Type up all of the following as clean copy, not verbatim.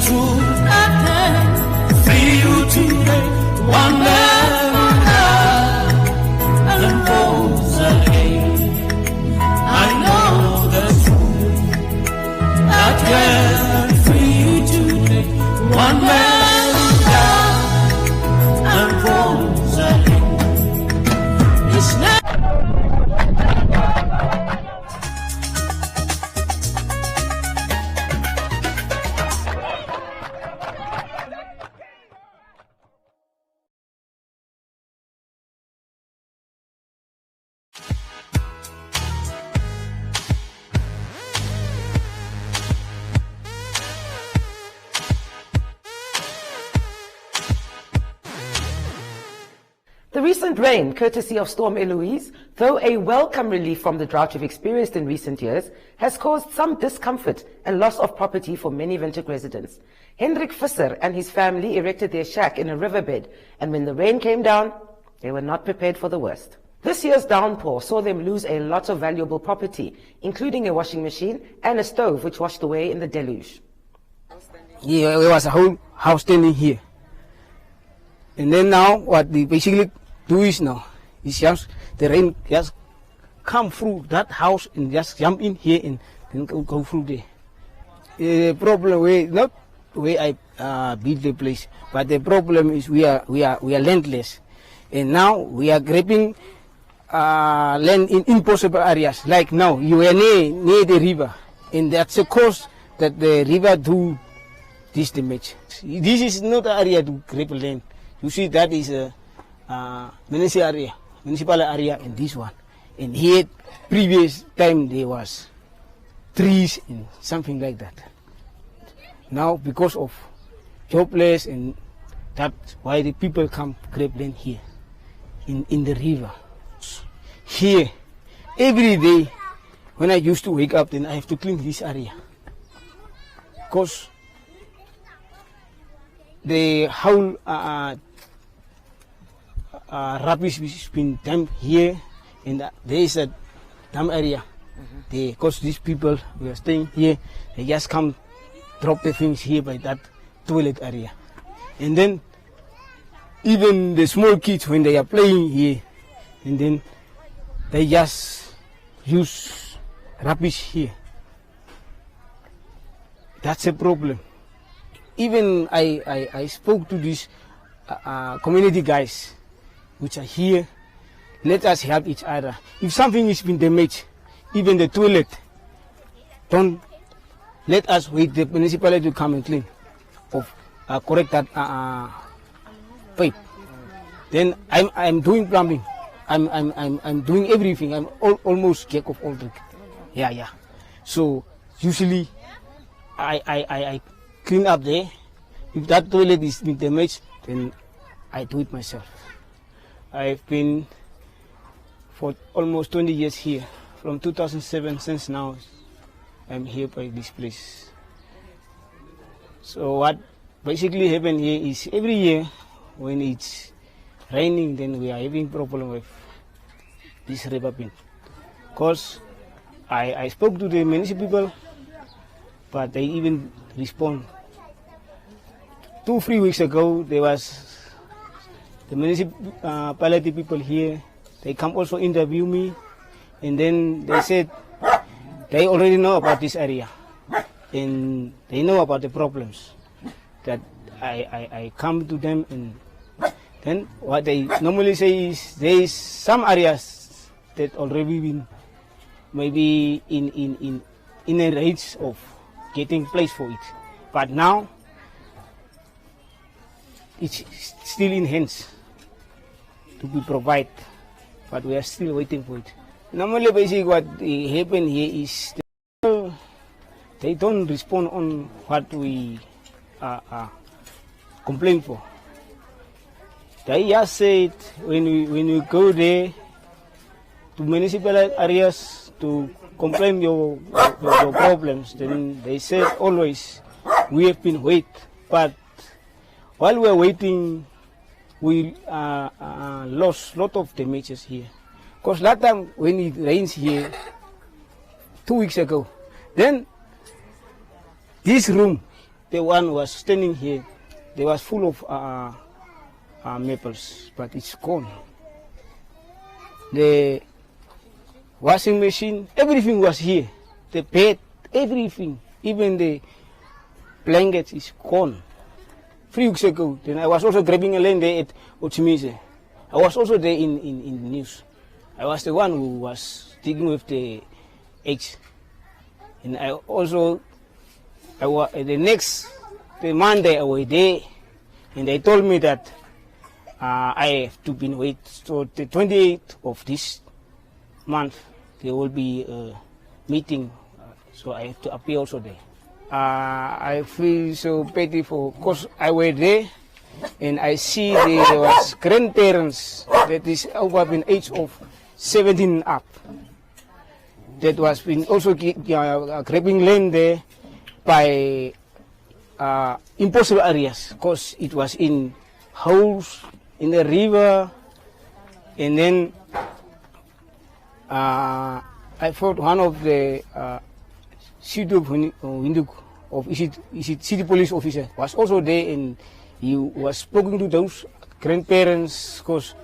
truth that can free you today. One man and rose again. I know the truth that can free you today. One man and rose again. It's not The recent rain, courtesy of Storm Eloise, though a welcome relief from the drought we've experienced in recent years, has caused some discomfort and loss of property for many Windhoek residents. Hendrik Visser and his family erected their shack in a riverbed, and when the rain came down, they were not prepared for the worst. This year's downpour saw them lose a lot of valuable property, including a washing machine and a stove which washed away in the deluge. Yeah, there was a whole house standing here. And then now what they basically do is now, is just the rain just come through that house and just jump in here and then go through there. The problem, not the way I build the place, but the problem is we are landless. And now we are grabbing land in impossible areas. Like now, you are near the river, and that's the cause that the river do this damage. This is not an area to grab land. You see, that is a municipal area, and this one. And here, previous time there was trees and something like that. Now, because of jobless, and that's why the people come grab land here, in the river. Here, every day, when I used to wake up, then I have to clean this area. Because the whole rubbish which has been dumped here, and there is a dump area. Because these people who are staying here, they just come drop the things here by that toilet area. And then even the small kids, when they are playing here, and then they just use rubbish here. That's a problem. Even I spoke to these community guys which are here. Let us help each other. If something has been damaged, even the toilet, don't let us wait the municipality to come and clean or correct that pipe. Then I'm doing plumbing. I'm doing everything. I'm almost jack of all trades. Yeah. So usually I clean up there. If that toilet is been damaged, then I do it myself. I've been for almost 20 years here. From 2007, since now, I'm here by this place. So what basically happened here is every year when it's raining, then we are having problem with this river bin. Because I spoke to the municipal people, but they even respond. 2-3 weeks ago, there was the municipality people here. They come also interview me, and then they said they already know about this area, and they know about the problems. That I come to them, and then what they normally say is there is some areas that already been maybe in a range of getting place for it, but now it's still in hands to be provided, but we are still waiting for it. Normally, basically, what happen here is they don't respond on what we complain for. They just said when we go there to municipal areas to complain your problems, then they said always we have been wait, but while we are waiting, we lost a lot of damages here. Because last time when it rains here, 2 weeks ago, then this room the one was standing here, they was full of maples, but it's gone. The washing machine, everything was here. The bed, everything, even the blanket is gone. 3 weeks ago, then I was also grabbing a land there at Otimize. I was also there in the news. I was the one who was dealing with the eggs. And I also, the Monday I was there, and they told me that I have to be wait. So the 28th of this month, there will be a meeting, so I have to appear also there. I feel so petty because I was there, and I see there was grandparents that is over the age of 17 up. That was been also grabbing land there by impossible areas, because it was in holes in the river, and then I thought one of the city police officer was also there, and he was speaking to those grandparents, because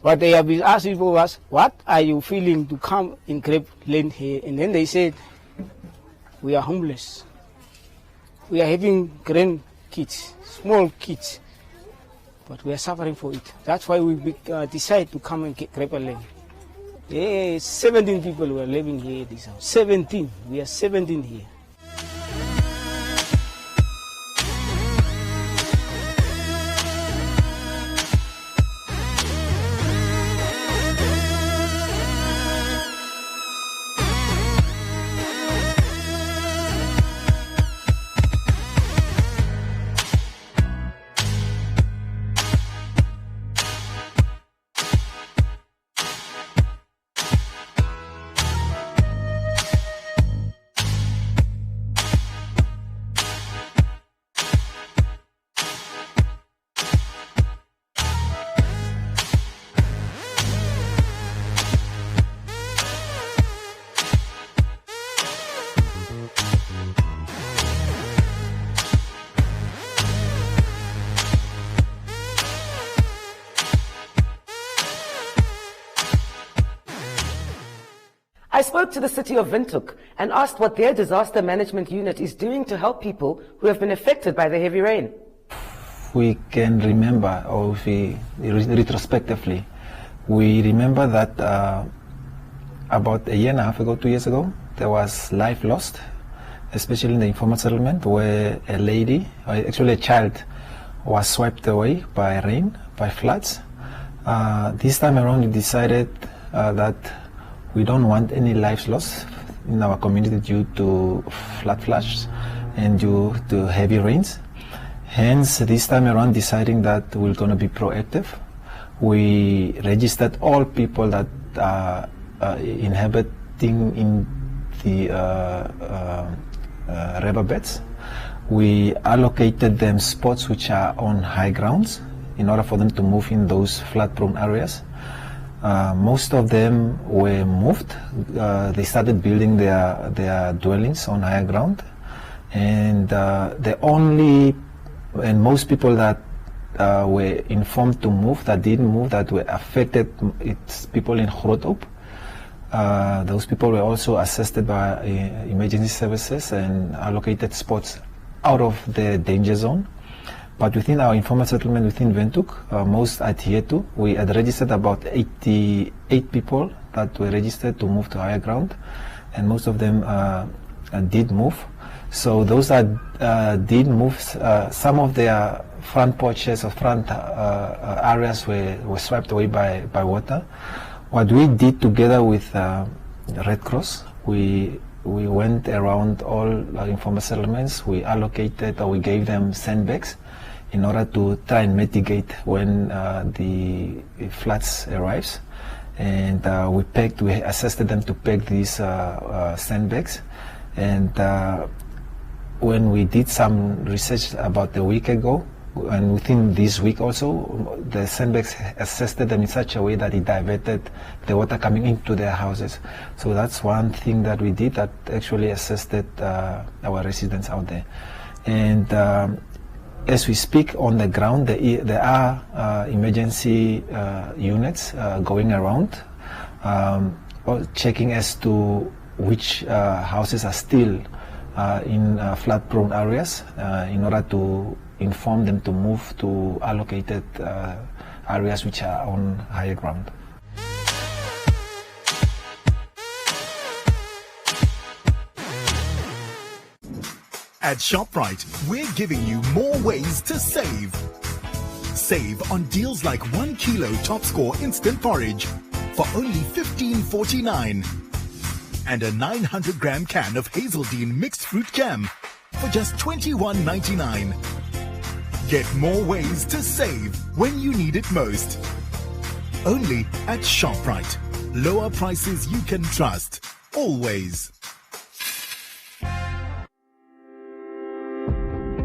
what they have been asking for was, what are you feeling to come and grab land here? And then they said, we are homeless. We are having grandkids, small kids, but we are suffering for it. That's why we decide to come and grab a land. 17 people were living here at this house. 17. We are 17 here. I spoke to the city of Windhoek and asked what their disaster management unit is doing to help people who have been affected by the heavy rain. We can remember, or if we retrospectively, we remember that about a year and a half ago, 2 years ago, there was life lost, especially in the informal settlement, where a lady, or actually a child, was swept away by rain, by floods. This time around, we decided that we don't want any lives lost in our community due to flood flashes and due to heavy rains. Hence, this time around, deciding that we're going to be proactive. We registered all people that are inhabiting in the riverbeds. We allocated them spots which are on high grounds in order for them to move in those flood-prone areas. Most of them were moved. They started building their dwellings on higher ground, and most people that were informed to move, that didn't move, that were affected, it's people in Groothoop. Those people were also assisted by emergency services and allocated spots out of the danger zone. But within our informal settlement within Windhoek, most adhered to. We had registered about 88 people that were registered to move to higher ground, and most of them did move. So those that did move, some of their front porches or front areas were swept away by water. What we did together with Red Cross, we went around all our informal settlements. We allocated, or we gave them sandbags in order to try and mitigate when the floods arrives. And we assisted them to pack these sandbags. And when we did some research about a week ago, and within this week also, the sandbags assisted them in such a way that it diverted the water coming into their houses. So that's one thing that we did that actually assisted our residents out there. And as we speak on the ground, there are emergency units going around, checking as to which houses are still in flood-prone areas in order to inform them to move to allocated areas which are on higher ground. At ShopRite, we're giving you more ways to save. Save on deals like 1 kilo Top Score instant porridge for only $15.49 and a 900-gram can of Hazeldean mixed fruit jam for just $21.99. Get more ways to save when you need it most. Only at ShopRite. Lower prices you can trust. Always.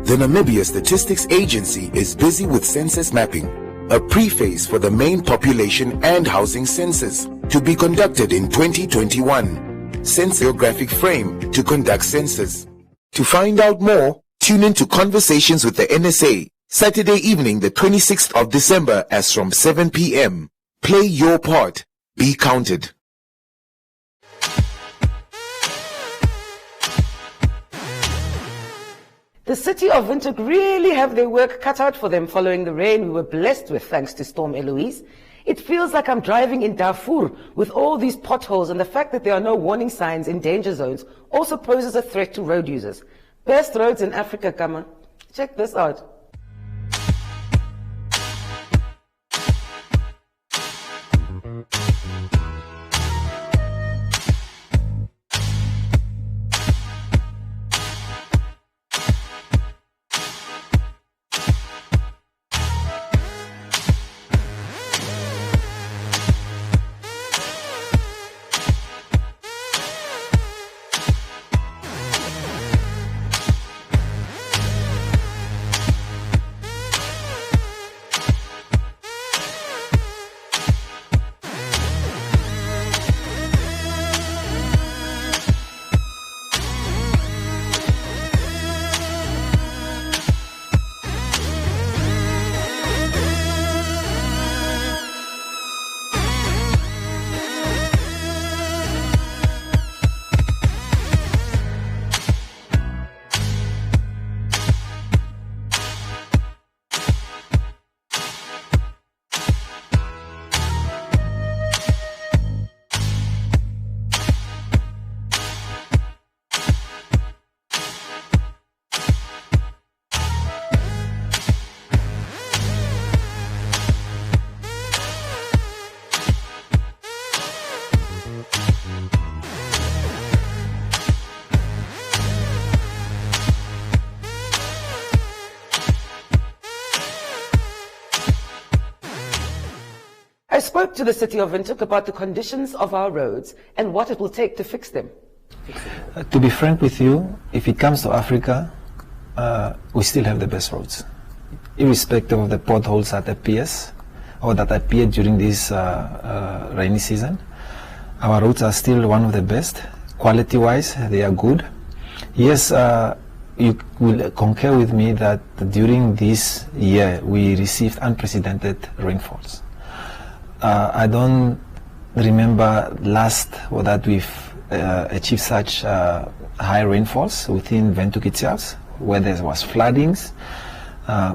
The Namibia Statistics Agency is busy with census mapping, a preface for the main population and housing census to be conducted in 2021. Census-graphic frame to conduct census. To find out more, tune in to Conversations with the NSA, Saturday evening the 26th of December as from 7 p.m. Play your part. Be counted. The city of Windhoek really have their work cut out for them following the rain we were blessed with thanks to Storm Eloise. It feels like I'm driving in Darfur with all these potholes, and the fact that there are no warning signs in danger zones also poses a threat to road users. Best roads in Africa, Kama. Check this out. I spoke to the city of Windhoek about the conditions of our roads and what it will take to fix them. To be frank with you, if it comes to Africa, we still have the best roads. Irrespective of the potholes that appears or that appeared during this rainy season, our roads are still one of the best. Quality-wise, they are good. Yes, you will concur with me that during this year we received unprecedented rainfalls. I don't remember last that we've achieved such high rainfalls within Windhoek itself, where there was floodings. I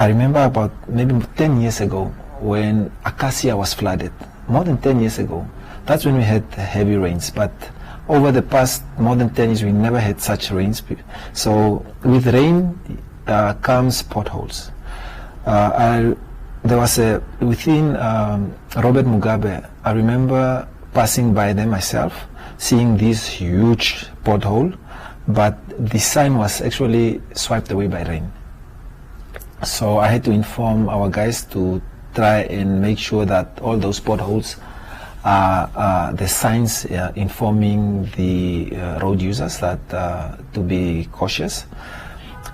remember about maybe 10 years ago when Acacia was flooded, more than 10 years ago. That's when we had heavy rains, but over the past more than 10 years we never had such rains. So with rain comes potholes. There was within Robert Mugabe, I remember passing by them myself, seeing this huge pothole, but the sign was actually swiped away by rain. So I had to inform our guys to try and make sure that all those potholes are the signs informing the road users that to be cautious.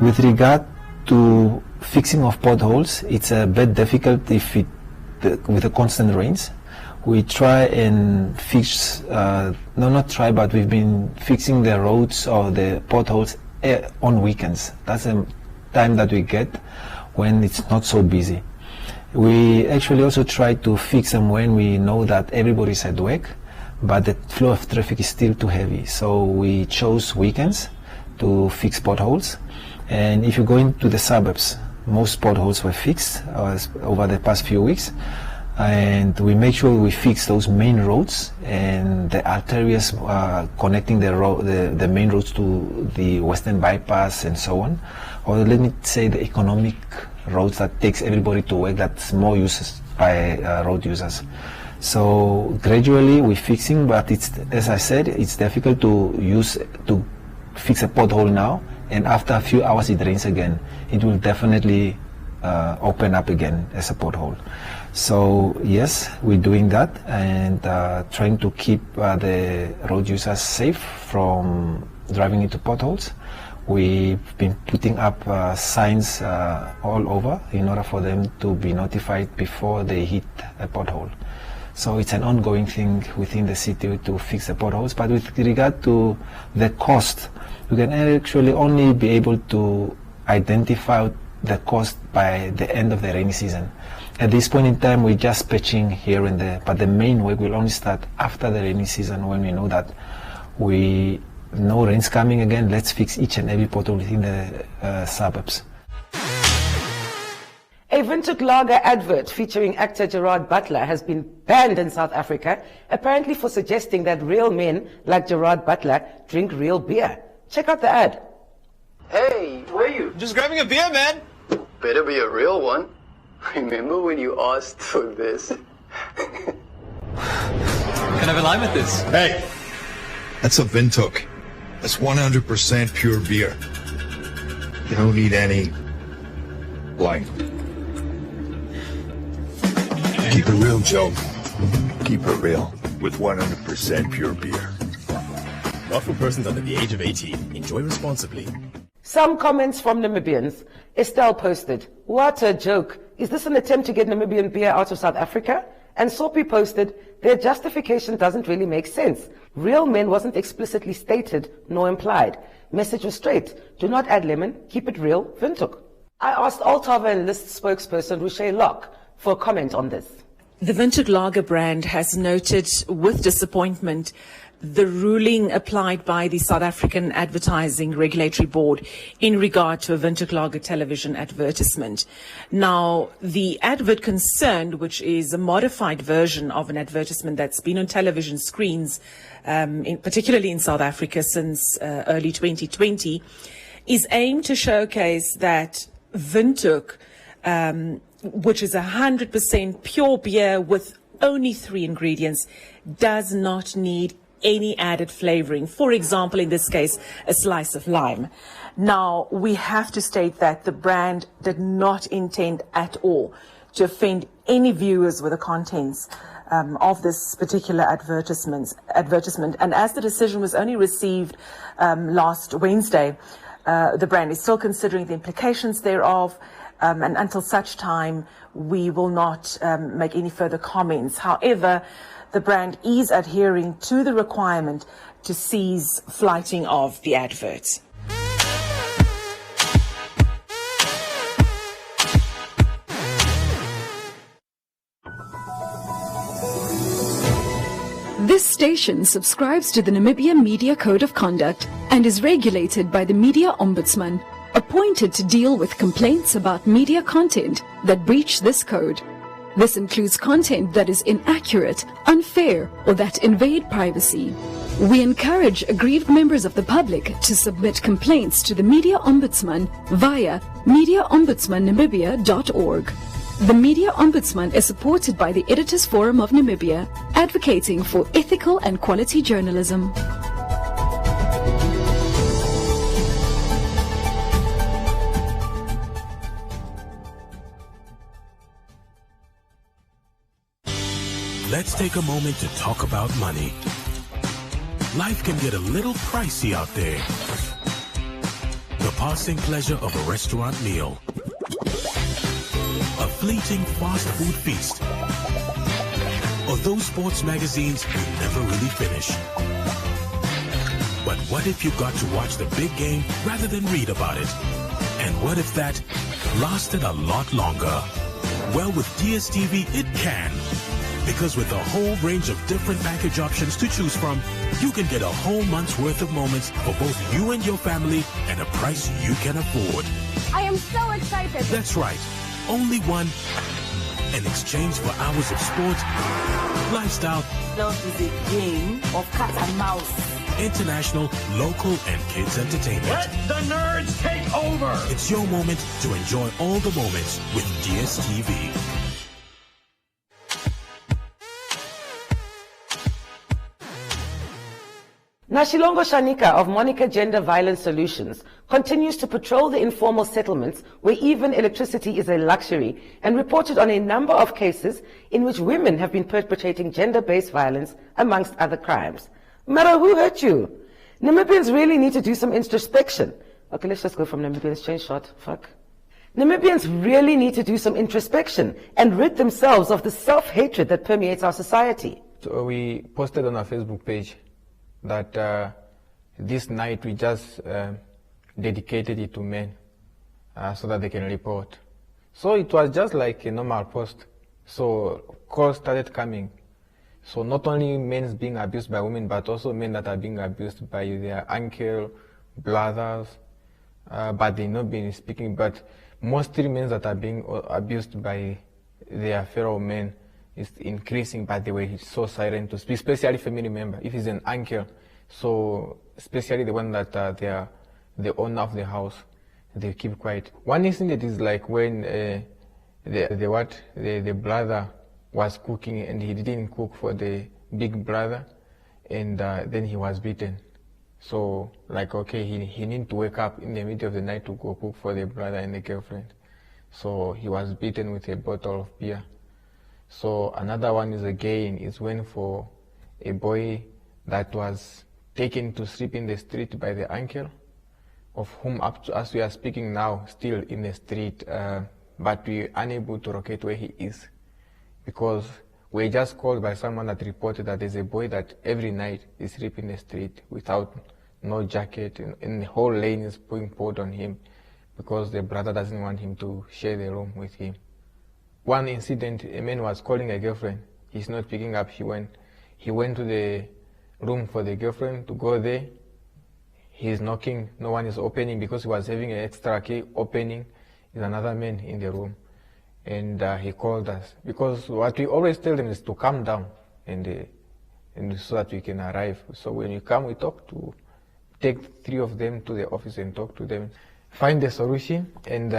With regard to fixing of potholes, it's a bit difficult if with the constant rains. We try and fix, not try, but we've been fixing the roads or the potholes on weekends. That's the time that we get when it's not so busy. We actually also try to fix them when we know that everybody's at work, but the flow of traffic is still too heavy. So we chose weekends to fix potholes. And if you go into the suburbs, most potholes were fixed over the past few weeks. And we make sure we fix those main roads and the arteries connecting the main roads to the Western Bypass and so on. Or let me say the economic roads that takes everybody to work, that's more used by road users. So gradually we're fixing, but it's, as I said, it's difficult to fix a pothole now, and after a few hours it rains again. It will definitely open up again as a pothole. So yes, we're doing that and trying to keep the road users safe from driving into potholes. We've been putting up signs all over in order for them to be notified before they hit a pothole. So it's an ongoing thing within the city to fix the potholes. But with regard to the cost, we can actually only be able to identify the cost by the end of the rainy season. At this point in time, we're just patching here and there, but the main work will only start after the rainy season, when we know that no rain's coming again. Let's fix each and every pothole within the suburbs. A Windhoek Lager advert featuring actor Gerard Butler has been banned in South Africa, apparently for suggesting that real men like Gerard Butler drink real beer. Check out the ad. Hey, where are you? Just grabbing a beer, man. Better be a real one. Remember when you asked for this? Can I have a lime with this? Hey, that's a Windhoek. That's 100% pure beer. You don't need any lime. Keep it real, Joe. Keep it real with 100% pure beer. Not for persons under the age of 18. Enjoy responsibly. Some comments from Namibians. Estelle posted, "What a joke. Is this an attempt to get Namibian beer out of South Africa?" And Sophie posted, "Their justification doesn't really make sense. Real men wasn't explicitly stated nor implied. Message was straight. Do not add lemon. Keep it real. Windhoek." I asked Altava and List spokesperson Rushay Locke for a comment on this. The Windhoek Lager brand has noted with disappointment the ruling applied by the South African Advertising Regulatory Board in regard to a Windhoek Lager television advertisement. Now, the advert concerned, which is a modified version of an advertisement that's been on television screens, particularly in South Africa since early 2020, is aimed to showcase that Windhoek, which is 100% pure beer with only 3 ingredients, does not need any added flavoring. For example, in this case, a slice of lime. Now, we have to state that the brand did not intend at all to offend any viewers with the contents of this particular advertisement. And as the decision was only received last Wednesday, the brand is still considering the implications thereof. And until such time, we will not make any further comments. However, the brand is adhering to the requirement to cease flighting of the adverts. This station subscribes to the Namibian Media Code of Conduct and is regulated by the Media Ombudsman, appointed to deal with complaints about media content that breach this code. This includes content that is inaccurate, unfair, or that invade privacy. We encourage aggrieved members of the public to submit complaints to the Media Ombudsman via mediaombudsmannamibia.org. The Media Ombudsman is supported by the Editors Forum of Namibia, advocating for ethical and quality journalism. Let's take a moment to talk about money. Life can get a little pricey out there. The passing pleasure of a restaurant meal, a fleeting fast food feast, or those sports magazines you never really finish. But what if you got to watch the big game rather than read about it? And what if that lasted a lot longer? Well, with DSTV, it can. Because with a whole range of different package options to choose from, you can get a whole month's worth of moments for both you and your family at a price you can afford. I am so excited. That's right. Only one in exchange for hours of sport, lifestyle, Love is a game of cat and mouse. international, local, and kids entertainment. Let the nerds take over. It's your moment to enjoy all the moments with DSTV. Nashilongo Shanika of Monica Gender Violence Solutions continues to patrol the informal settlements where even electricity is a luxury and reported on a number of cases in which women have been perpetrating gender-based violence amongst other crimes. Mara, who hurt you? Namibians really need to do some introspection. Okay, let's just go from Namibians, change shot, fuck. Namibians really need to do some introspection and rid themselves of the self-hatred that permeates our society. So we posted on our Facebook page that this night we just dedicated it to men so that they can report. So it was just like a normal post. So calls started coming. So not only men being abused by women, but also men that are being abused by their uncle, brothers, but they not been speaking. But mostly men that are being abused by their fellow men is increasing, but they were so silent to speak, especially family member. If it's an uncle, so especially the one that they are the owner of the house, they keep quiet. One incident is like when the brother was cooking and he didn't cook for the big brother, and then he was beaten. So like, okay, he need to wake up in the middle of the night to go cook for the brother and the girlfriend. So he was beaten with a bottle of beer. So another one is again is when for a boy that was taken to sleep in the street by the uncle, of whom up to as we are speaking now still in the street, but we are unable to locate where he is, because we're just called by someone that reported that there's a boy that every night is sleeping in the street without no jacket, and the whole lane is being poured on him because the brother doesn't want him to share the room with him. One incident, a man was calling a girlfriend. He's not picking up. He went to the room for the girlfriend to go there. He's knocking. No one is opening because he was having an extra key. Opening is another man in the room, and he called us because what we always tell them is to calm down and so that we can arrive. So when you come, we take 3 of them to the office and talk to them, find the solution, and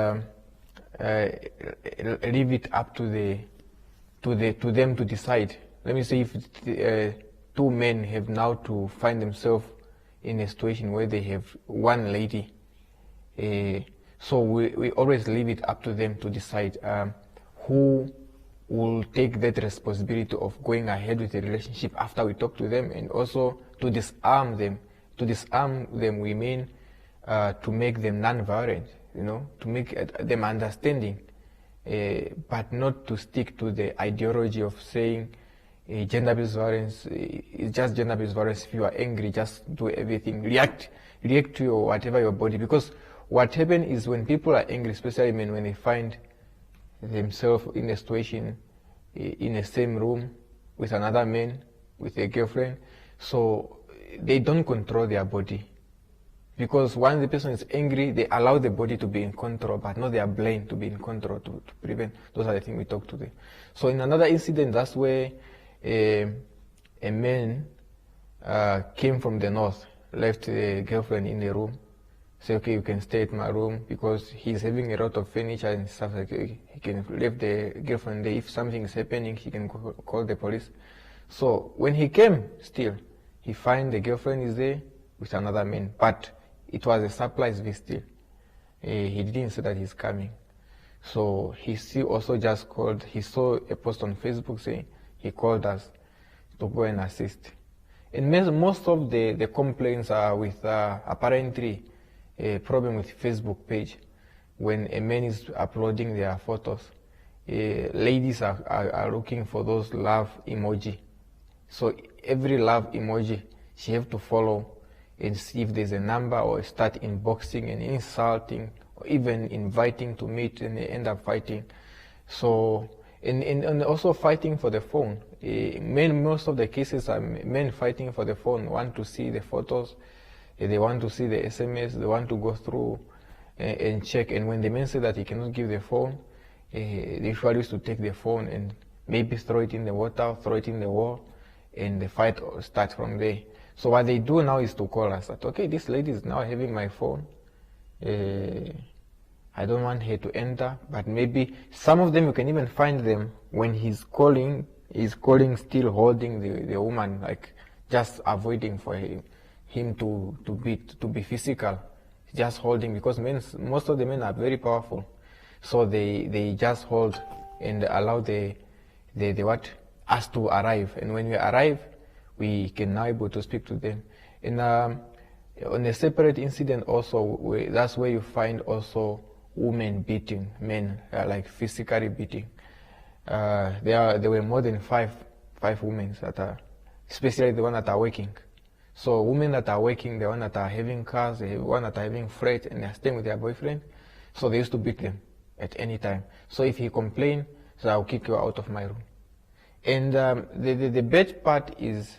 leave it up to them to decide. Let me say if 2 men have now to find themselves in a situation where they have one lady, so we always leave it up to them to decide who will take that responsibility of going ahead with the relationship after we talk to them, and also to disarm them. To disarm them, we mean to make them non-violent, to make them understanding, but not to stick to the ideology of saying gender-based violence is just gender-based violence. If you are angry, just do everything, react to whatever your body. Because what happens is when people are angry, especially men, when they find themselves in a situation in the same room with another man, with a girlfriend, so they don't control their body. Because once the person is angry, they allow the body to be in control, but not their brain to be in control to prevent. Those are the things we talk to them. So in another incident, that's where a man came from the north, left the girlfriend in the room, said, okay, you can stay at my room, because he's having a lot of furniture and stuff. Like he can leave the girlfriend there. If something is happening, he can call the police. So when he came, still, he find the girlfriend is there with another man, but it was a surprise visit. He didn't say that he's coming. So he also just called. He saw a post on Facebook saying he called us to go and assist. And most of the complaints are with apparently a problem with Facebook page. When a man is uploading their photos, ladies are looking for those love emoji. So every love emoji, she have to follow and see if there's a number, or start inboxing and insulting, or even inviting to meet, and they end up fighting. So, and also fighting for the phone. Most of the cases are men fighting for the phone, want to see the photos, they want to see the SMS, they want to go through and check. And when the men say that he cannot give the phone, they usually used to take the phone and maybe throw it in the water, throw it in the wall, and the fight starts from there. So what they do now is to call us that, okay, this lady is now having my phone. I don't want her to enter, but maybe some of them you can even find them when he's calling still holding the woman, like just avoiding for him to be physical, just holding, because most of the men are very powerful, so they just hold and allow us to arrive, and when we arrive, we can now able to speak to them. And on a separate incident also, that's where you find also women beating men, like physically beating. There were more than five women that are, especially the one that are working. So women that are working, the one that are having cars, the one that are having freight, and they're staying with their boyfriend, so they used to beat them at any time. So if he complained, so I'll kick you out of my room. And the bad part is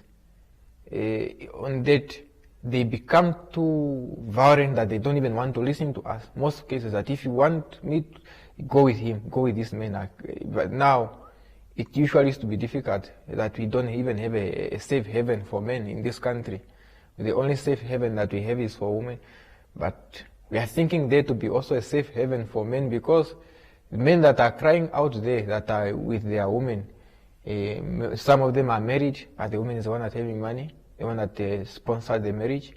on that they become too violent that they don't even want to listen to us. Most cases that if you want me to go with him, go with this man. But now it usually used to be difficult that we don't even have a safe haven for men in this country. The only safe haven that we have is for women. But we are thinking there to be also a safe haven for men, because the men that are crying out there, that are with their women, some of them are married, but the woman is the one that's having money, the one that sponsored the marriage.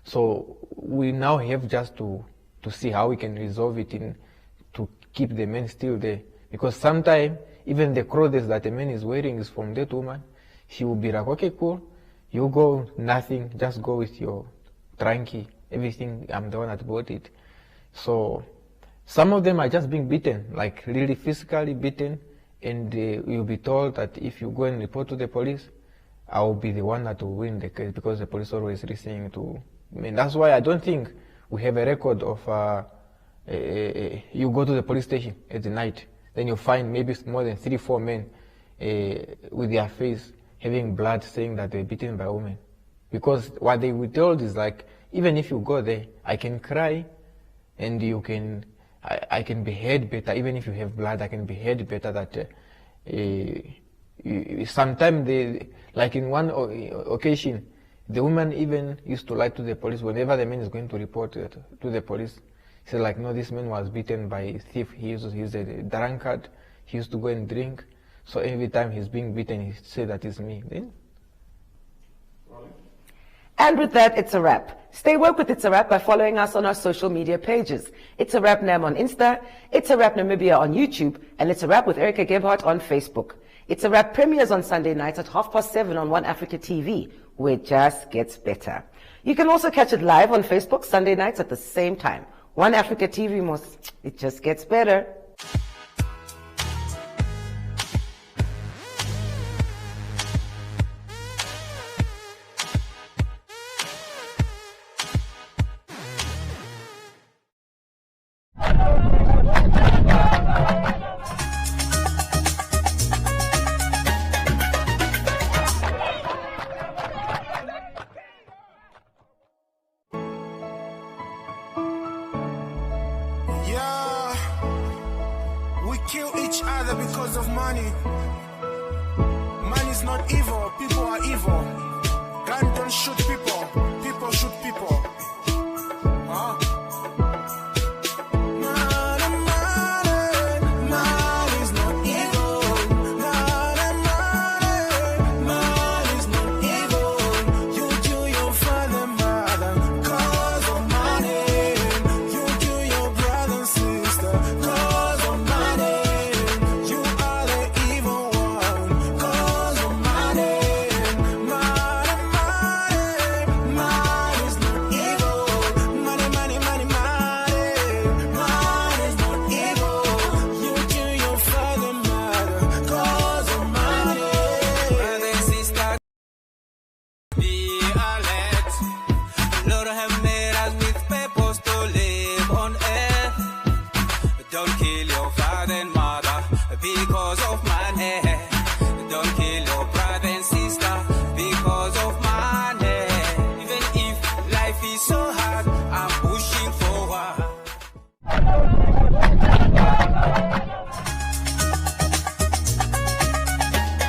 So we now have just to see how we can resolve it to keep the men still there. Because sometimes even the clothes that the man is wearing is from that woman. She will be like, okay, cool, you go, nothing, just go with your trunky, everything, I'm the one that bought it. So some of them are just being beaten, like really physically beaten, and you'll be told that if you go and report to the police, I will be the one that will win the case, because the police always listening to me. And that's why I don't think we have a record of you go to the police station at the night, then you find maybe more than 3-4 men with their face having blood, saying that they're beaten by women. Because what they were told is like, even if you go there, I can cry, and you can, I can behave better. Even if you have blood, I can behave better. That sometimes they, like in one occasion, the woman even used to lie to the police whenever the man is going to report to the police. He said like, no, this man was beaten by a thief. He's a drunkard. He used to go and drink. So every time he's being beaten, he said that is me. Then. And with that, it's a wrap. Stay woke with It's a Wrap by following us on our social media pages. It's a Wrap Nam on Insta, It's a Wrap Namibia on YouTube, and It's a Wrap with Erica Gebhardt on Facebook. It's a Wrap premieres on Sunday nights at 7:30 on One Africa TV, where it just gets better. You can also catch it live on Facebook Sunday nights at the same time. One Africa TV, it just gets better. mother because of money.